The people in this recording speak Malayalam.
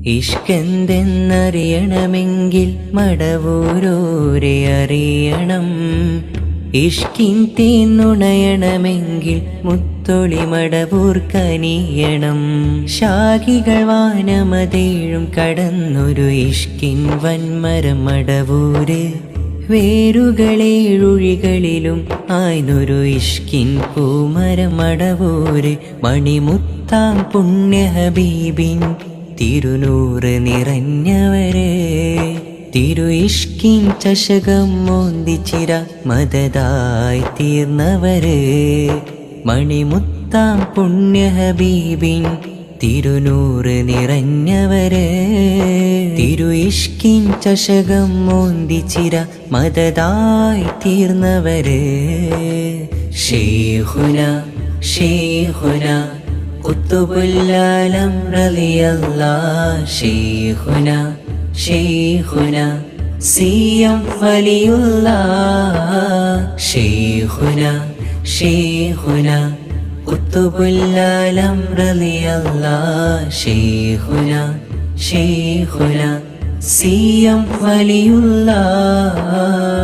ഇഷ്കെന്തെന്നറിയണമെങ്കിൽ മടവൂരോരെ അറിയണം. ഇഷ്കിൻ തേന്നുണയണമെങ്കിൽ മുത്തൊളി മടവൂർ കനിയണം. ശാഖികൾ വാനമതേഴും കടന്നൊരു ഇഷ്കിൻ വൻമരം മടവൂര്. വേരുകളേഴുഴികളിലും ആയ്ന്നൊരു ഇഷ്കിൻ പൂമരം മടവൂര്. മണിമുത്താം പുണ്യ ഹബീബിൻ തിരുനൂറ് നിറഞ്ഞവര്. തിരു ഇഷ്കിൻ ചഷകം മോന്തിച്ചിര മദതായി തീർന്നവര്. മണിമുത്താം പുണ്യ ഹബീബിൻ തിരുനൂറ് നിറഞ്ഞവര്. തിരു ഇഷ്കിൻ ചഷകം മോന്തിച്ചിര മദതായി തീർന്നവര്. ശൈഖുന ശൈഖുന ഖുത്ബുൽ-ആലം റളിയല്ലാഹ്. ശൈഖുന ശൈഖുന സിയം വലിയുല്ലാഹ്. ശൈഖുന ശൈഖുന ഖുത്ബുൽ-ആലം റളിയല്ലാഹ്. ശൈഖുന ശൈഖുന സിയം വലിയുല്ലാഹ്.